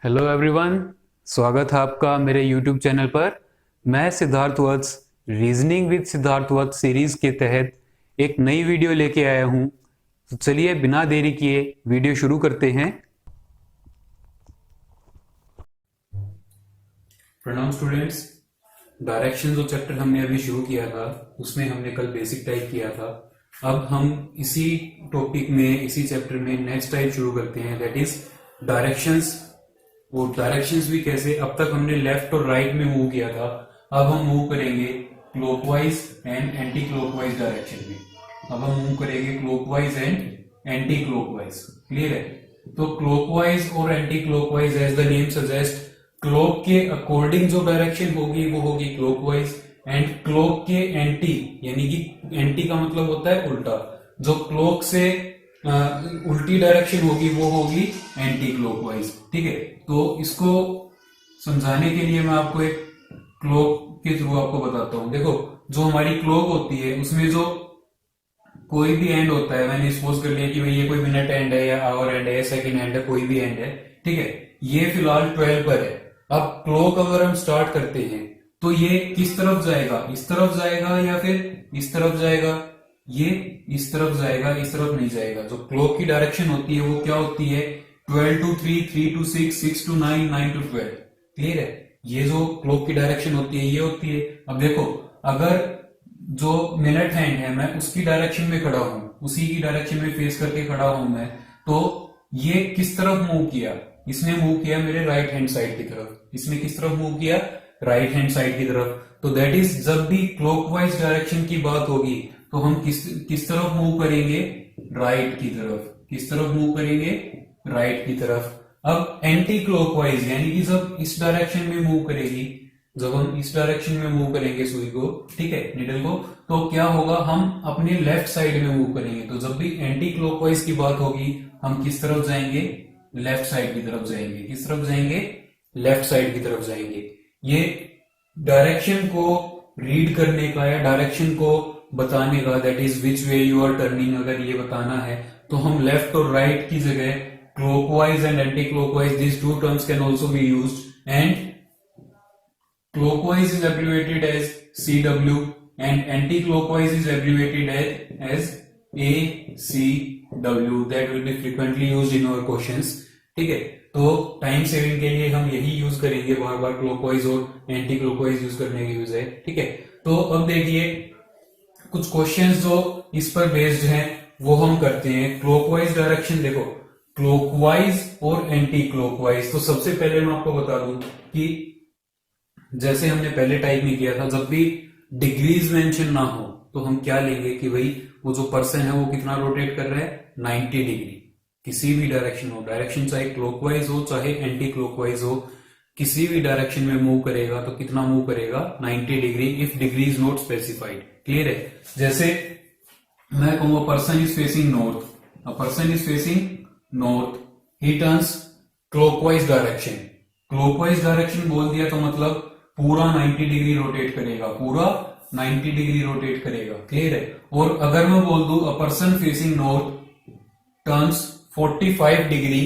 Hello everyone, स्वागत है आपका मेरे यूट्यूब चैनल पर। मैं Siddharth Vats reasoning with Siddharth Vats series के तहत एक नई वीडियो लेके आया हूं। तो चलिए बिना देरी किए वीडियो शुरू करते हैं। प्रणाम स्टूडेंट्स। डायरेक्शन जो चैप्टर हमने अभी शुरू किया था उसमें हमने कल बेसिक टाइप किया था। अब हम इसी टॉपिक में इसी चैप्टर में नेक्स्ट टाइप शुरू करते हैं, दैट इज डायरेक्शंस। वो डायरेक्शंस भी कैसे, अब तक हमने लेफ्ट और राइट में मूव किया था, अब हम मूव करेंगे clockwise and anti clockwise direction में। अब हम मूव करेंगे clockwise and anti clockwise. Clear है? तो क्लॉकवाइज और anti clockwise as the name suggest, clock के अकॉर्डिंग जो डायरेक्शन होगी वो होगी क्लॉकवाइज, एंड क्लॉक के एंटी, यानी कि एंटी का मतलब होता है उल्टा, जो क्लॉक से उल्टी डायरेक्शन होगी वो होगी एंटी क्लॉकवाइज। ठीक है, तो इसको समझाने के लिए मैं आपको एक क्लॉक के थ्रू आपको बताता हूं। देखो, जो हमारी क्लॉक होती है उसमें जो कोई भी एंड होता है, मैंने सपोज कर लिया कि भाई ये कोई मिनट एंड है या आवर एंड है या सेकंड एंड है, कोई भी एंड है। ठीक है, ये फिलहाल 12 पर है। अब क्लॉक अगर हम स्टार्ट करते हैं तो ये किस तरफ जाएगा, इस तरफ जाएगा या फिर इस तरफ जाएगा? ये इस तरफ जाएगा, इस तरफ नहीं जाएगा। जो क्लॉक की डायरेक्शन होती है वो क्या होती है? 12 to 3, 3 to 6, 6 to 9, 9 to 12। Clear है? ये जो क्लॉक की डायरेक्शन होती है ये होती है। अब देखो, अगर जो मिनट हैंड है मैं उसकी डायरेक्शन में खड़ा हूं, उसी की डायरेक्शन में फेस करके खड़ा हूं मैं, तो ये किस तरफ मूव किया? इसने मूव किया मेरे राइट हैंड साइड की तरफ। इसने किस तरफ मूव किया? राइट हैंड साइड की तरफ। तो दैट इज, जब भी क्लॉकवाइज डायरेक्शन की बात होगी तो हम किस तरफ मूव करेंगे? राइट की तरफ। किस तरफ मूव करेंगे? राइट की तरफ। अब एंटी क्लॉकवाइज, यानी कि जब इस डायरेक्शन में मूव करेगी, जब हम इस डायरेक्शन में मूव करेंगे सुई को, ठीक है, निडल को, तो क्या होगा? हम अपने लेफ्ट साइड में मूव करेंगे। तो जब भी एंटी क्लॉकवाइज की बात होगी हम किस तरफ जाएंगे? लेफ्ट साइड की तरफ जाएंगे। किस तरफ जाएंगे? लेफ्ट साइड की तरफ जाएंगे। ये डायरेक्शन को रीड करने का या डायरेक्शन को बताने का, that is which way you are turning, अगर ये बताना है तो हम लेफ्ट और राइट की जगह clockwise and anti clockwise, these two terms can also be used, and clockwise is abbreviated as CW and anti-clockwise is abbreviated as ACW. That will be frequently used in our questions. ठीक है, तो time saving के लिए हम यही use करेंगे बार बार, clockwise और anti clockwise use करने की बजाय। ठीक है, तो अब देखिए कुछ क्वेश्चंस जो इस पर बेस्ड हैं वो हम करते हैं। क्लॉकवाइज डायरेक्शन, देखो क्लॉकवाइज और एंटी क्लॉकवाइज। तो सबसे पहले मैं आपको बता दूं कि जैसे हमने पहले टाइप में किया था, जब भी डिग्रीज मेंशन ना हो तो हम क्या लेंगे कि भाई वो जो पर्सन है वो कितना रोटेट कर रहा है? 90 डिग्री। किसी भी डायरेक्शन हो, डायरेक्शन चाहे क्लॉकवाइज हो चाहे एंटी क्लॉकवाइज हो, किसी भी डायरेक्शन में मूव करेगा तो कितना मूव करेगा? 90 degree, if degree is not specified. Clear है? जैसे मैं कहूंगा person is facing north, a person is facing north, he turns clockwise direction. Clockwise direction बोल दिया तो मतलब पूरा 90 डिग्री रोटेट करेगा, पूरा 90 डिग्री रोटेट करेगा। क्लियर है? और अगर मैं बोल दूं a person facing north turns 45 degree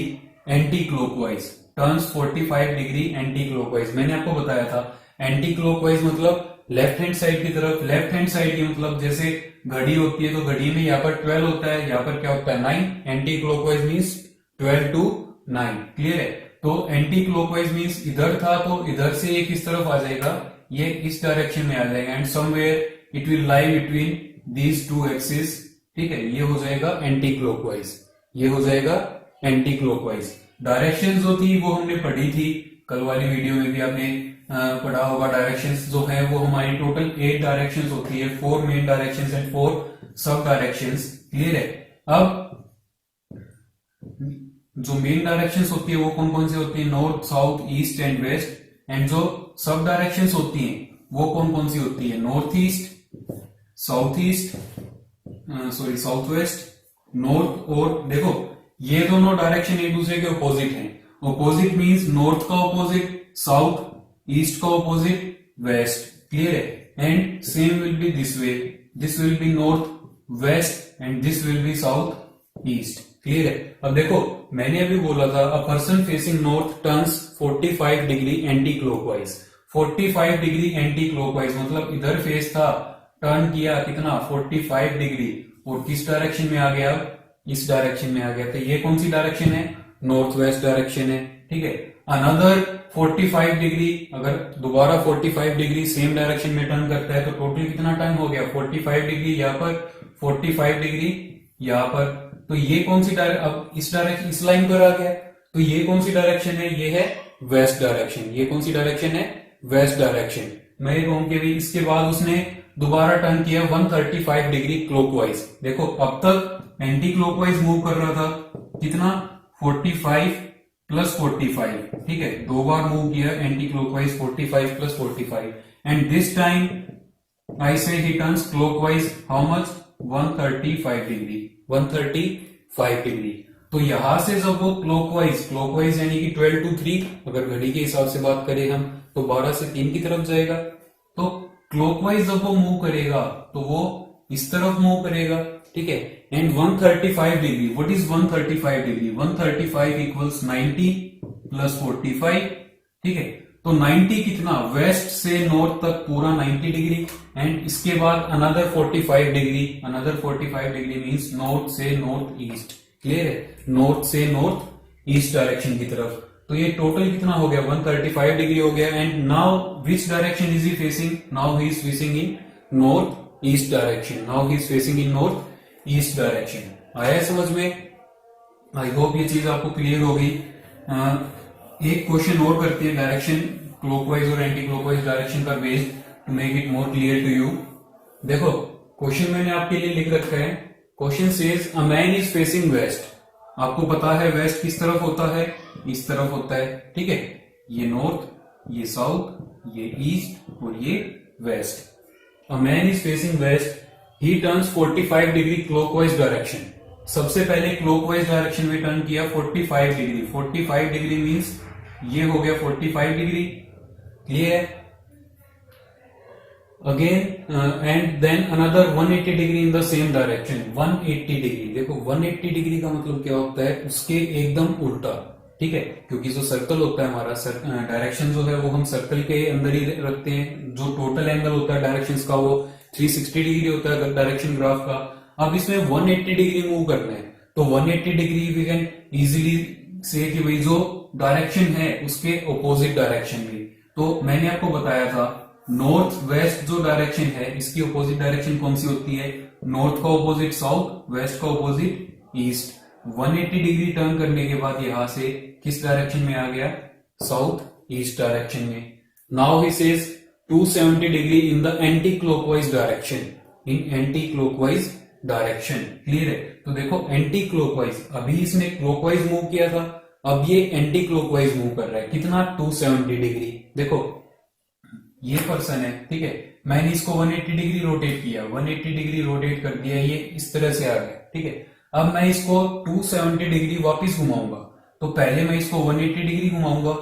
anti clockwise, turns 45 degree anti clockwise. मैंने आपको बताया था एंटी क्लॉकवाइज मतलब लेफ्ट हैंड साइड की तरफ। लेफ्ट हैंड साइड की मतलब जैसे घड़ी होती है तो घड़ी में यहाँ पर 12 होता है, यहाँ पर क्या होता है? 9। Anti clockwise means 12 to 9। Clear है? तो एंटी क्लॉकवाइज मीन्स इधर था तो इधर से ये किस तरफ आ जाएगा? ये इस डायरेक्शन में आ जाएगा, and somewhere it will lie between these two axis. ठीक है, ये हो जाएगा एंटी क्लॉकवाइज, ये हो जाएगा एंटी क्लॉकवाइज। डायरेक्शन जो थी वो हमने पढ़ी थी कल वाली वीडियो में भी, आपने पढ़ा होगा। डायरेक्शंस जो है वो हमारी टोटल 8 डायरेक्शंस होती है, 4 मेन डायरेक्शंस एंड 4 सब डायरेक्शंस। क्लियर है? अब जो मेन डायरेक्शंस होती है वो कौन कौन सी होती है? North, south, east and west. And जो सब डायरेक्शंस होती हैं वो कौन कौन सी होती है? North east, south east, sorry south west, north. और देखो ये दोनों डायरेक्शन एक दूसरे के ऑपोजिट हैं। ऑपोजिट मींस नॉर्थ का ऑपोजिट साउथ, ईस्ट का ऑपोजिट वेस्ट। क्लियर है? And same will be this way, this will be north west and this will be south east. Clear है। अब देखो मैंने अभी बोला था a person facing north turns 45 degree anti clockwise. 45 degree anti clockwise मतलब इधर फेस था, टर्न किया कितना 45 डिग्री और किस डायरेक्शन में आ गया, इस डायरेक्शन में आ गया। तो ये कौन सी डायरेक्शन है, नॉर्थ वेस्ट डायरेक्शन है, ठीक है। अनदर 45 डिग्री, अगर दोबारा 45 डिग्री सेम डायरेक्शन में टर्न करता है तो टोटल कितना टर्न हो गया, 45 डिग्री यहाँ पर, 45 डिग्री यहाँ पर। तो ये कौन सी अब इस डायरेक्शन, इस लाइन पर आ गया, तो ये कौन सी डायरेक्शन है, ये है वेस्ट डायरेक्शन। ये कौन सी डायरेक्शन है, वेस्ट डायरेक्शन। मैं ये कहूं कि भी इसके बाद उसने दोबारा टर्न किया 135 डिग्री क्लॉकवाइज। देखो अब तक एंटी क्लॉकवाइज मूव कर रहा था, कितना 45 प्लस 45, ठीक है, दो बार मूव किया anti clockwise 45 plus 45 and this time I से ही turns clockwise how much 135 degree, 135 degree. तो यहां से जब वो क्लॉकवाइज, क्लॉकवाइज यानी कि 12 to 3 अगर घड़ी के हिसाब से बात करें हम तो 12 से 3 की तरफ जाएगा। तो क्लॉकवाइज जब वो मूव करेगा तो वो इस तरफ मूव करेगा, ठीक है। And 135 degree, what is 135 degree, 135 equals 90 plus 45, ठीक है। तो 90 कितना, वेस्ट से नॉर्थ तक पूरा 90 डिग्री एंड इसके बाद another 45 degree, another 45 degree means north से नॉर्थ ईस्ट, क्लियर है, नॉर्थ से नॉर्थ ईस्ट डायरेक्शन की तरफ। तो ये टोटल कितना हो गया, 135 डिग्री हो गया। And now which direction is he facing, now he is facing in north east direction, now he is facing in north east direction. आया समझ में, आई होप ये चीज आपको क्लियर हो गई। एक क्वेश्चन और करते हैं डायरेक्शन क्लॉकवाइज और एंटी क्लॉकवाइज डायरेक्शन का based to make it more clear to you. देखो क्वेश्चन मैंने आपके लिए लिख रखा है, question says a man is facing west. आपको पता है वेस्ट किस तरफ होता है, इस तरफ होता है, ठीक है। ये नॉर्थ, ये साउथ, ये ईस्ट और ये west. A man is facing west, he turns 45 degree clockwise direction. सबसे पहले क्लॉकवाइज डायरेक्शन में टर्न किया 45 डिग्री, 45 डिग्री मींस ये हो गया 45 डिग्री, क्लियर है। Again and then another 180 degree in the same direction, 180 degree. देखो 180 डिग्री का मतलब क्या होता है, उसके एकदम उल्टा, ठीक है, क्योंकि जो सर्कल होता है हमारा डायरेक्शन जो है वो हम सर्कल के अंदर ही रखते हैं। जो टोटल एंगल होता है डायरेक्शंस का वो 360 डिग्री होता है डायरेक्शन ग्राफ का। अब इसमें 180 डिग्री मूव करना है तो 180 डिग्री वी कैन इजीली से कि भाई जो डायरेक्शन है उसके ऑपोजिट डायरेक्शन में। तो मैंने आपको बताया था नॉर्थ वेस्ट जो डायरेक्शन है इसकी ऑपोजिट डायरेक्शन कौन सी होती है, नॉर्थ का ऑपोजिट साउथ, वेस्ट का ऑपोजिट ईस्ट। 180 डिग्री टर्न करने के बाद यहां से किस डायरेक्शन में आ गया, साउथ ईस्ट डायरेक्शन में। Now he says 270 degree in the anti clockwise direction, in anti clockwise direction, clear है। तो देखो एंटी क्लॉकवाइज, अभी इसने क्लॉकवाइज मूव किया था, अब ये एंटी क्लॉकवाइज मूव कर रहा है, कितना 270 डिग्री। देखो ये पर्सन है, ठीक है, मैंने इसको 180 डिग्री रोटेट किया, 180 डिग्री रोटेट कर दिया, ये इस तरह से आ गया, ठीक है। अब मैं इसको 270 डिग्री वापस घुमाऊंगा, तो पहले मैं इसको 180 डिग्री घुमाऊंगा,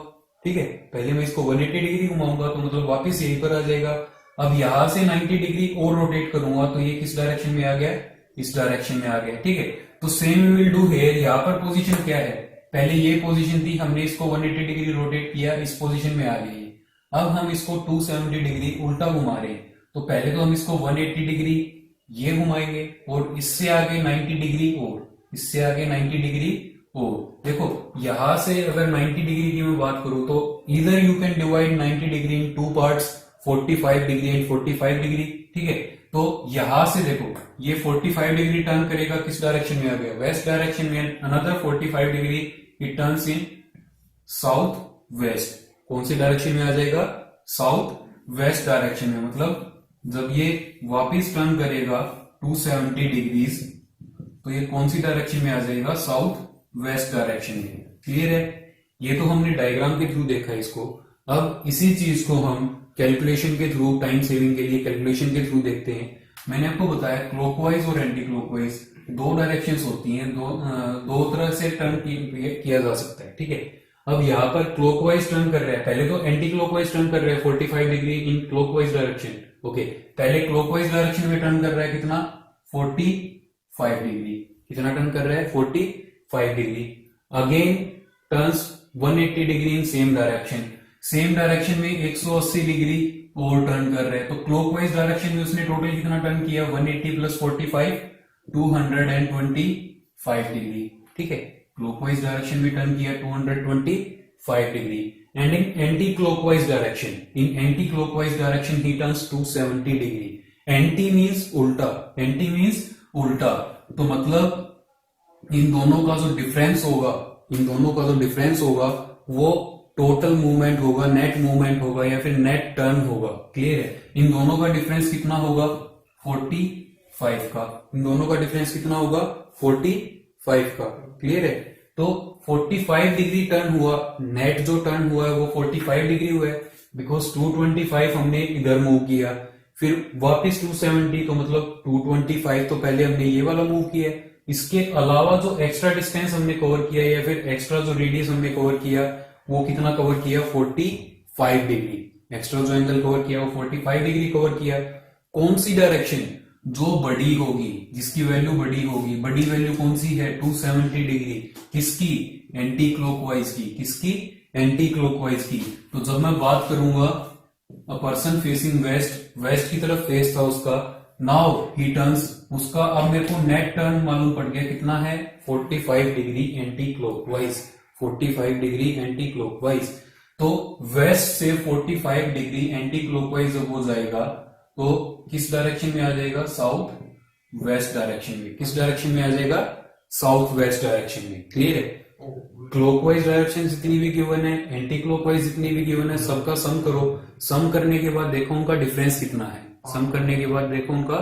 ठीक है, पहले मैं इसको 180 डिग्री घुमाऊंगा तो मतलब वापस यहीं पर आ जाएगा। अब यहां से 90 डिग्री और रोटेट करूंगा तो ये किस डायरेक्शन में आ गया, इस डायरेक्शन में आ गया, ठीक है। तो same we will do here, यहाँ पर पोजीशन क्या है, पहले ये पोजीशन थी, हमने इसको 180 डिग्री रोटेट किया, इस पोजीशन में आ गई। अब हम इसको 270 डिग्री उल्टा घुमा रहे हैं, तो पहले तो हम इसको 180 डिग्री ये घुमाएंगे और इससे आगे 90 डिग्री और इससे आगे 90 डिग्री और। देखो यहां से अगर 90 डिग्री की मैं बात करूं तो इधर you can divide 90 degree in two parts, 45 degree and 45 degree, ठीक है। तो यहां से देखो ये 45 डिग्री टर्न करेगा, किस डायरेक्शन में आ गया, वेस्ट डायरेक्शन में। Another 45 degree it turns in south west, कौन सी डायरेक्शन में आ जाएगा, साउथ वेस्ट डायरेक्शन में। मतलब जब ये वापस टर्न करेगा 270 डिग्रीज तो ये कौन सी डायरेक्शन में आ जाएगा, साउथ वेस्ट डायरेक्शन में, क्लियर है। ये तो हमने डायग्राम के थ्रू देखा इसको। अब इसी चीज को हम कैलकुलेशन के थ्रू, टाइम सेविंग के लिए कैलकुलेशन के थ्रू देखते हैं। मैंने आपको बताया क्लॉकवाइज और एंटी क्लॉकवाइज दो डायरेक्शंस होती हैं, दो तरह से टर्न किया जा सकता है, ठीक है। अब यहाँ पर क्लॉकवाइज टर्न कर रहा है, पहले तो एंटी क्लॉकवाइज टर्न कर रहा है 45 degree in clockwise direction, okay. पहले क्लॉकवाइज डायरेक्शन में टर्न कर रहा है कितना, 45 डिग्री, कितना टर्न कर रहा है, 45 5 degree, again turns 180 degree in same direction में 180 डिग्री और टर्न कर रहे हैं। तो क्लॉकवाइज डायरेक्शन में उसने टोटल कितना टर्न किया, 180 प्लस 45 225 डिग्री, ठीक है। क्लॉकवाइज डायरेक्शन में टर्न किया 225 degree, and in anti clockwise direction he turns 270 degree. Anti means उल्टा, तो मतलब इन दोनों का जो डिफरेंस होगा वो टोटल मूवमेंट होगा, नेट मूवमेंट होगा या फिर नेट टर्न होगा। क्लियर है? इन दोनों का डिफरेंस कितना होगा, 45 का। इन दोनों का डिफरेंस कितना होगा, 45 का। क्लियर है? तो 45 डिग्री टर्न हुआ, नेट जो टर्न हुआ है वो 45 डिग्री हुआ है, बिकॉज 225 हमने इधर मूव किया, फिर वापस 270, तो मतलब 225 तो पहले हमने ये वाला मूव किया है। इसके अलावा जो एक्स्ट्रा डिस्टेंस हमने कवर किया या फिर एक्स्ट्रा जो रेडियस हमने कवर किया वो कितना कवर किया, 45 डिग्री। एक्स्ट्रा जो एंगल कवर किया वो 45 डिग्री कवर किया। कौन सी डायरेक्शन जो बड़ी होगी, जिसकी वैल्यू बड़ी होगी, बड़ी वैल्यू कौन सी है, 270 डिग्री। किसकी, एंटी क्लॉकवाइज की। किसकी, एंटी क्लॉकवाइज की। तो जब मैं बात करूंगा अ पर्सन फेसिंग वेस्ट की तरफ फेस था उसका, नाउ ही टर्न्स, उसका अब मेरे को नेट टर्न मालूम पड़ गया कितना है, 45 degree anti clockwise. 45 degree anti clockwise. तो वेस्ट से 45 डिग्री एंटी क्लॉकवाइज जब हो जाएगा तो किस डायरेक्शन में आ जाएगा, साउथ वेस्ट डायरेक्शन में। किस डायरेक्शन में आ जाएगा, साउथ वेस्ट डायरेक्शन में। क्लियर है? क्लॉकवाइज डायरेक्शन जितनी भी गिवन है, एंटी क्लॉकवाइज जितनी भी गिवन है, सबका सम करो। सम करने के बाद देखो उनका डिफरेंस कितना है। सम करने के बाद देखो उनका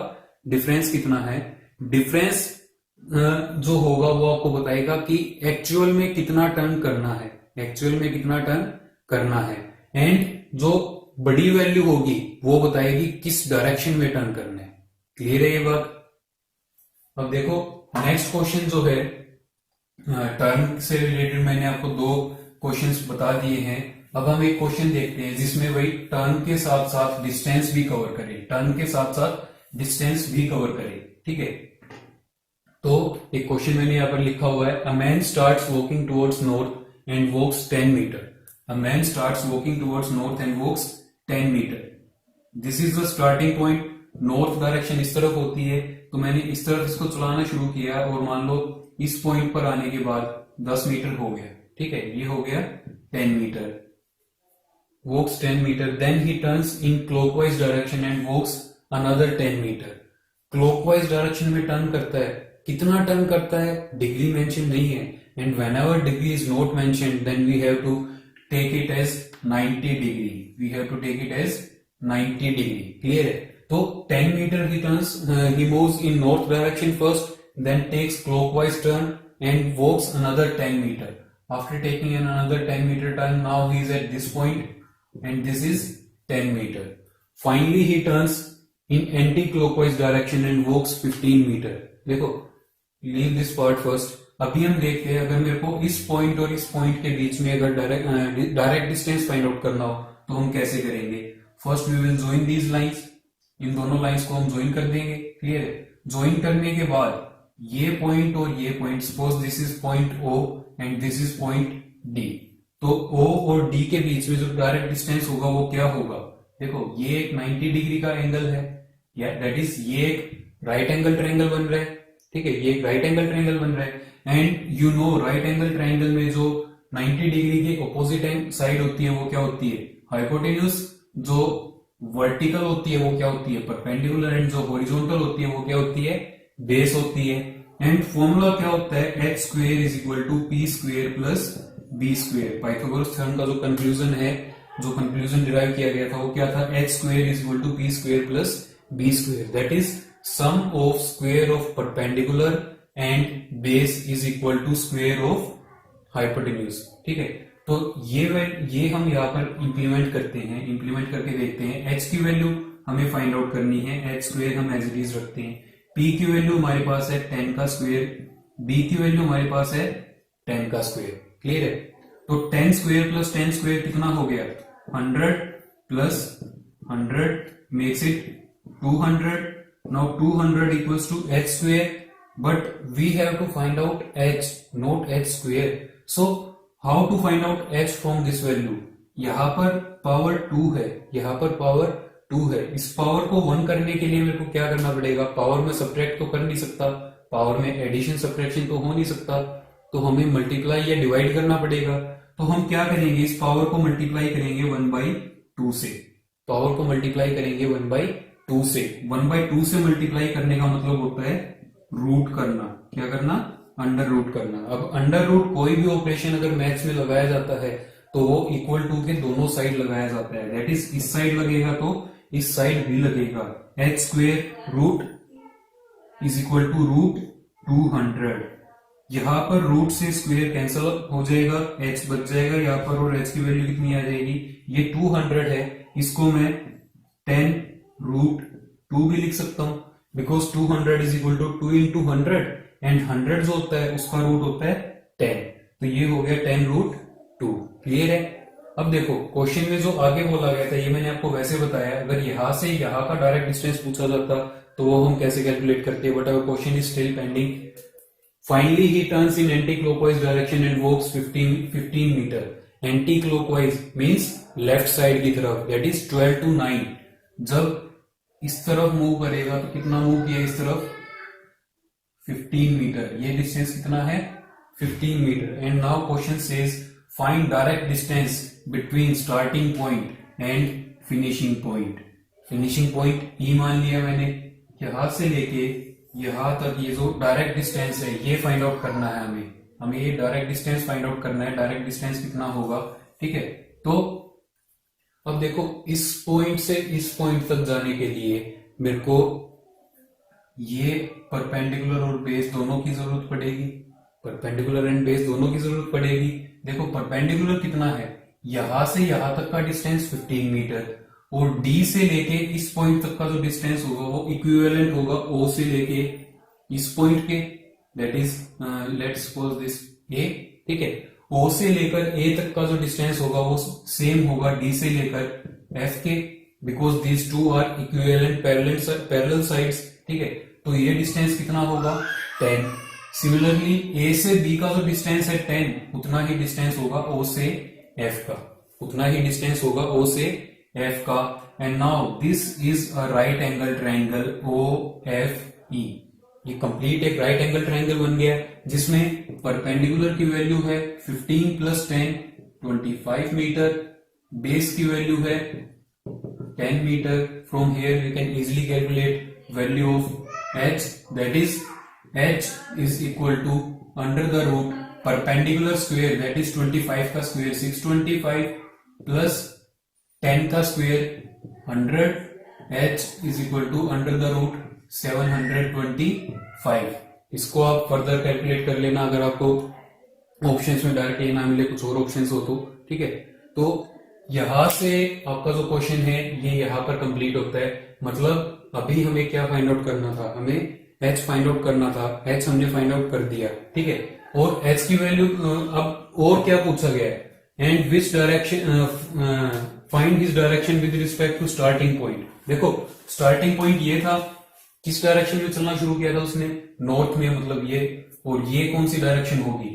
डिफरेंस कितना है। डिफरेंस जो होगा वो आपको बताएगा कि एक्चुअल में कितना टर्न करना है, एक्चुअल में कितना टर्न करना है। एंड जो बड़ी वैल्यू होगी वो बताएगी किस डायरेक्शन में टर्न करना है। क्लियर है ये बात? अब देखो नेक्स्ट क्वेश्चन जो है टर्न से रिलेटेड, मैंने आपको 2 क्वेश्चंस बता दिए हैं। अब हम एक क्वेश्चन देखते हैं जिसमें वही टर्न के साथ साथ डिस्टेंस भी कवर करे, टर्न के साथ साथ डिस्टेंस भी कवर करे। ठीक है, तो एक क्वेश्चन मैंने यहाँ पर लिखा हुआ है, a man starts walking towards north and walks 10 metre. A man starts walking towards north and walks 10 metre. This is the starting point. North direction इस तरफ होती है, तो मैंने इस तरफ इसको चलाना शुरू किया और मान लो इस पॉइंट पर आने के बाद 10 मीटर हो गया। ठीक है, ये हो गया 10 metre, walks 10 metre. Then he turns in clockwise direction and walks another 10 metre. Clockwise direction में टर्न करता है, कितना टर्न करता है डिग्री मेंशन नहीं है, and whenever degree is not mentioned then we have to take it as 90 degree. We have to take it as 90 degree. Clear है? तो 10 metre he turns, he moves in north direction first, then takes clockwise turn and walks another 10 meter. After taking another 10 meter turn, now he is at this point and this is 10 meter. Finally he turns in anti-clockwise direction and walks 15 meter. देखो, leave this part first. अभी हम देखते हैं अगर मेरे को इस point और इस पॉइंट के बीच में अगर डायरेक्ट डिस्टेंस फाइंड आउट करना हो तो हम कैसे करेंगे। First we will join these lines, इन दोनों लाइंस को हम ज्वाइन कर देंगे। क्लियर है? ज्वाइन करने के बाद ये पॉइंट और ये point, suppose this is point O and this is point D, तो O और D के बीच में जो डायरेक्ट डिस्टेंस होगा वो क्या होगा। देखो, ये एक 90 डिग्री का एंगल है, या दैट इज ये एक राइट एंगल ट्रायंगल बन रहा है। ठीक है, ये एक राइट एंगल ट्रायंगल बन रहा है, and you know right angle triangle में जो 90 डिग्री की ऑपोजिट साइड होती है वो क्या होती है, हाइपोटेन्यूज। जो वर्टिकल होती है वो क्या होती है, परपेंडिकुलर, एंड जो हॉरिजॉन्टल होती है वो क्या होती है, बेस होती है। एंड फॉर्मूला क्या होता है, h square is equal to p square plus b square. Pythagoras theorem का जो कंक्लूजन है, जो कंक्लूजन डिराइव किया गया था वो क्या था, h square is equal to p square plus b square, that is sum of square of perpendicular and base is equal to square of hypotenuse. ठीक है, तो ये हम यहाँ पर इंप्लीमेंट करते हैं, इंप्लीमेंट करके देखते हैं। h की वैल्यू हमें फाइंड आउट करनी है, h स्क्वेयर हम एज इट इज रखते हैं, p की वैल्यू हमारे पास है 10 का स्क्वायर, b की वैल्यू हमारे पास है 10 का स्क्वायर। क्लियर है? तो 10 स्क्वायर प्लस 10 स्क्वायर कितना हो गया, 100 plus 100 makes it 200। Now 200 equals to h square but we have to find out h, not h square. So how to find out h from this value? यहाँ पर power 2 है, यहाँ पर power 2 है. इस पावर को 1 करने के लिए मेरे को क्या करना पड़ेगा? पावर में सब्ट्रैक्ट तो कर नहीं सकता, पावर में एडिशन सब्ट्रैक्शन तो हो नहीं सकता, तो हमें मल्टीप्लाई या डिवाइड करना पड़ेगा. तो हम क्या करेंगे? इस पावर को मल्टीप्लाई करेंगे 1/2 से. पावर को मल्टीप्लाई करेंगे 1/2 से. 1/2 से मल्टीप्लाई करने का मतलब होता है रूट करना. क्या करना? अंडर रूट करना. अब अंडर रूट कोई भी ऑपरेशन अगर मैथ्स में लगाया जाता है तो वो इक्वल टू के दोनों साइड लगाया जाता है. दैट इज इस साइड लगेगा तो इस साइड भी लगेगा. h square root is equal to root 200. यहां पर रूट से स्क्वेयर कैंसिल हो जाएगा, h बच जाएगा यहाँ पर, और h की वैल्यू कितनी आ जाएगी? ये 200 है. इसको मैं 10 रूट 2 भी लिख सकता हूं, because 200 is equal to 2 into 100, and 100 जो होता है उसका रूट होता है 10. तो ये हो गया 10 रूट 2. क्लियर है? अब देखो क्वेश्चन में जो आगे बोला गया था ये मैंने आपको वैसे बताया. अगर यहां से यहां का डायरेक्ट डिस्टेंस पूछा जाता तो वो हम कैसे कैलकुलेट करते, but our question is still pending. Finally he turns in anti clockwise direction and walks 15 metre. Anti clockwise means left side की तरफ, दैट इज 12 to 9. जब इस तरफ मूव करेगा तो कितना मूव किया इस तरफ? 15 मीटर. ये डिस्टेंस कितना है? 15 metre. And now question says find direct distance between starting point and finishing point. Finishing point E मान लिया मैंने. यहां से लेके यहां तक ये जो डायरेक्ट डिस्टेंस है ये फाइंड आउट करना है हमें ये डायरेक्ट डिस्टेंस फाइंड आउट करना है. डायरेक्ट डिस्टेंस कितना होगा? ठीक है. तो अब देखो इस पॉइंट से इस पॉइंट तक जाने के लिए मेरे को ये परपेंडिकुलर और बेस दोनों की जरूरत पड़ेगी. परपेंडिकुलर एंड बेस दोनों की जरूरत पड़ेगी. देखो परपेंडिकुलर कितना है? यहां से यहां तक का डिस्टेंस 15 मीटर, और डी से लेके इस पॉइंट तक का जो डिस्टेंस होगा वो इक्विवेलेंट होगा ओ से लेके इस पॉइंट के. That is let's suppose this A. ठीक है. ओ से लेकर ए तक का जो डिस्टेंस होगा वो सेम होगा डी से लेकर एफ के, because these two are equivalent parallel sides. ठीक है. तो ये डिस्टेंस कितना होगा? 10. सिमिलरली ए से बी का जो डिस्टेंस है 10, उतना ही डिस्टेंस होगा ओ से एफ का, उतना ही डिस्टेंस होगा ओ से एफ का. And now this is a right angle triangle O F E. ये कंप्लीट एक राइट एंगल ट्राइंगल बन गया जिसमें परपेंडिकुलर की वैल्यू है 15 प्लस 10 25 मीटर. बेस की वैल्यू है 10 metre. From here we can easily calculate value of h, दैट इज h is equal to under the root perpendicular square, that is 25 का स्क्वायर 625 प्लस 10 का square 100. h is equal to under the root 725. इसको आप further calculate कर लेना अगर आपको ऑप्शंस में डायरेक्टली ना मिले, कुछ और ऑप्शंस हो तो. ठीक है. तो यहां से आपका जो क्वेश्चन है ये यहां पर कंप्लीट होता है. मतलब अभी हमें क्या फाइंड आउट करना था? हमें h फाइंड आउट करना था. h हमने फाइंड आउट कर दिया. ठीक है. और h की वैल्यू अब और क्या पूछा गया है? And which direction find his direction with respect to starting point. देखो स्टार्टिंग पॉइंट ये था, किस डायरेक्शन में चलना शुरू किया था उसने? नॉर्थ में, मतलब ये. और ये कौन सी डायरेक्शन होगी?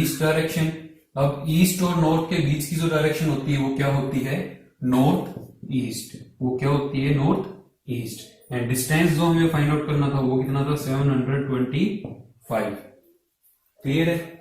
East direction. अब ईस्ट और नॉर्थ के बीच की जो डायरेक्शन होती है वो क्या होती है? North east. वो क्या होती है? North east. एंड डिस्टेंस जो हमें फाइंड आउट करना था वो कितना था? 725. क्लियर है?